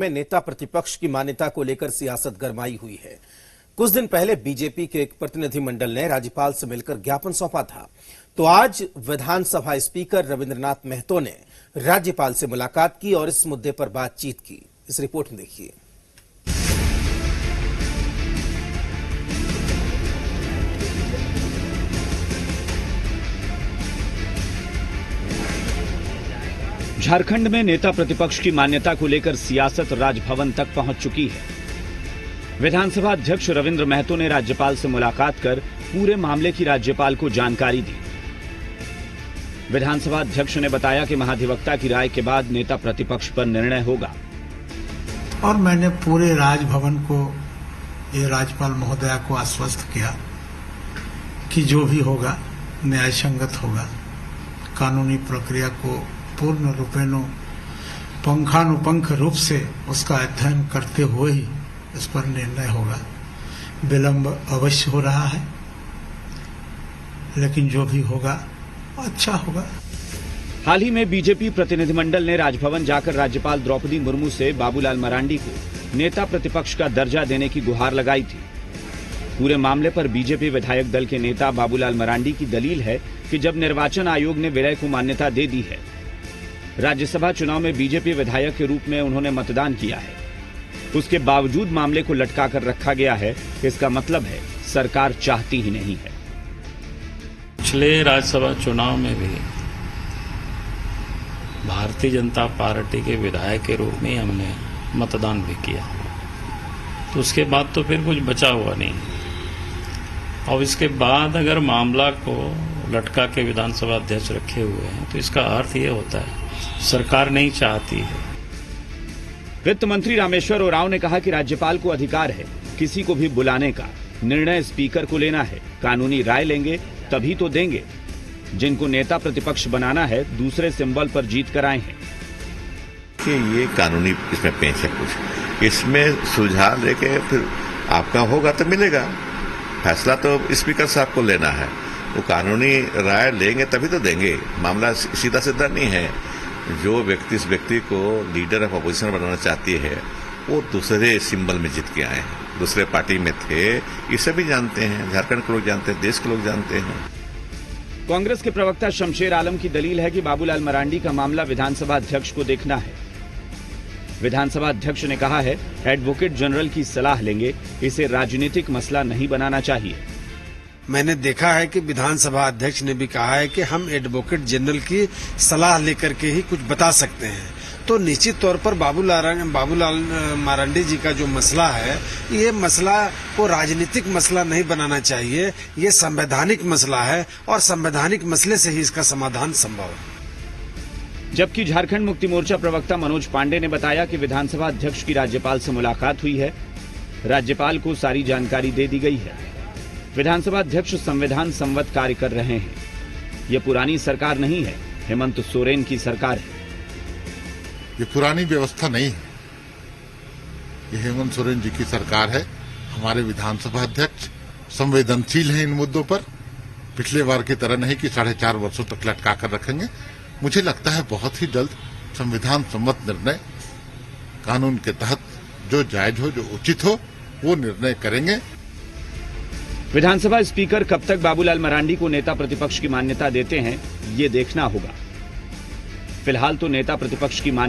में नेता प्रतिपक्ष की मान्यता को लेकर सियासत गरमाई हुई है। कुछ दिन पहले बीजेपी के एक प्रतिनिधिमंडल ने राज्यपाल से मिलकर ज्ञापन सौंपा था, तो आज विधानसभा स्पीकर रविंद्रनाथ महतो ने राज्यपाल से मुलाकात की और इस मुद्दे पर बातचीत की। इस रिपोर्ट में देखिए। झारखंड में नेता प्रतिपक्ष की मान्यता को लेकर सियासत राजभवन तक पहुंच चुकी है। विधानसभा अध्यक्ष रविंद्र महतो ने राज्यपाल से मुलाकात कर पूरे मामले की राज्यपाल को जानकारी दी। विधानसभा अध्यक्ष ने बताया कि महाधिवक्ता की राय के बाद नेता प्रतिपक्ष पर निर्णय होगा। और मैंने पूरे राजभवन को, ये राज्यपाल महोदया को आश्वस्त किया कि जो भी होगा न्याय संगत होगा। कानूनी प्रक्रिया को पूर्ण रूपेण पंखानुपंख रूप से उसका अध्ययन करते हुए ही इस पर निर्णय होगा। विलंब अवश्य हो रहा है, लेकिन जो भी होगा अच्छा होगा। हाल ही में बीजेपी प्रतिनिधिमंडल ने राजभवन जाकर राज्यपाल द्रौपदी मुर्मू से बाबूलाल मरांडी को नेता प्रतिपक्ष का दर्जा देने की गुहार लगाई थी। पूरे मामले पर बीजेपी विधायक दल के नेता बाबूलाल मरांडी की दलील है कि जब निर्वाचन आयोग ने विलय को मान्यता दे दी है, राज्यसभा चुनाव में बीजेपी विधायक के रूप में उन्होंने मतदान किया है, उसके बावजूद मामले को लटका कर रखा गया है। इसका मतलब है सरकार चाहती ही नहीं है। पिछले राज्यसभा चुनाव में भी भारतीय जनता पार्टी के विधायक के रूप में हमने मतदान भी किया, तो उसके बाद तो फिर कुछ बचा हुआ नहीं। और इसके बाद अगर मामला को लटका के विधानसभा अध्यक्ष रखे हुए हैं, तो इसका अर्थ ये होता है सरकार नहीं चाहती है। वित्त मंत्री रामेश्वर उरांव ने कहा कि राज्यपाल को अधिकार है किसी को भी बुलाने का, निर्णय स्पीकर को लेना है। कानूनी राय लेंगे तभी तो देंगे। जिनको नेता प्रतिपक्ष बनाना है दूसरे सिंबल पर जीत कर आए हैं। कि ये कानूनी इसमें पेच है, कुछ इसमें सुझाव लेके फिर आपका होगा तो मिलेगा। फैसला तो स्पीकर साहब को लेना है, वो कानूनी राय लेंगे तभी तो देंगे। मामला सीधा सीधा नहीं है। जो व्यक्ति इस व्यक्ति को लीडर ऑफ अपोजिशन बनाना चाहती है, वो दूसरे सिंबल में जीत के आए हैं, दूसरे पार्टी में थे। ये सभी जानते हैं, झारखंड के लोग जानते हैं, देश के लोग जानते हैं। कांग्रेस के प्रवक्ता शमशेर आलम की दलील है कि बाबूलाल मरांडी का मामला विधानसभा अध्यक्ष को देखना है। विधानसभा अध्यक्ष ने कहा है एडवोकेट जनरल की सलाह लेंगे, इसे राजनीतिक मसला नहीं बनाना चाहिए। मैंने देखा है कि विधानसभा अध्यक्ष ने भी कहा है कि हम एडवोकेट जनरल की सलाह लेकर के ही कुछ बता सकते हैं। तो निश्चित तौर पर बाबूलाल मरांडी जी का जो मसला है, ये मसला को राजनीतिक मसला नहीं बनाना चाहिए। ये संवैधानिक मसला है और संवैधानिक मसले से ही इसका समाधान संभव है। जबकि झारखंड मुक्ति मोर्चा प्रवक्ता मनोज पांडे ने बताया कि विधानसभा अध्यक्ष की राज्यपाल से मुलाकात हुई है, राज्यपाल को सारी जानकारी दे दी गई है। विधानसभा अध्यक्ष संविधान सम्मत कार्य कर रहे हैं। ये पुरानी सरकार नहीं है, हेमंत सोरेन की सरकार है। ये पुरानी व्यवस्था नहीं है, ये हेमंत सोरेन जी की सरकार है। हमारे विधानसभा अध्यक्ष संवेदनशील हैं इन मुद्दों पर। पिछले बार की तरह नहीं कि 4.5 वर्षों तक लटका कर रखेंगे। मुझे लगता है बहुत ही जल्द संविधान सम्मत निर्णय, कानून के तहत जो जायज हो, जो उचित हो, वो निर्णय करेंगे। विधानसभा स्पीकर कब तक बाबूलाल मरांडी को नेता प्रतिपक्ष की मान्यता देते हैं, ये देखना होगा। फिलहाल तो नेता प्रतिपक्ष की मान्यता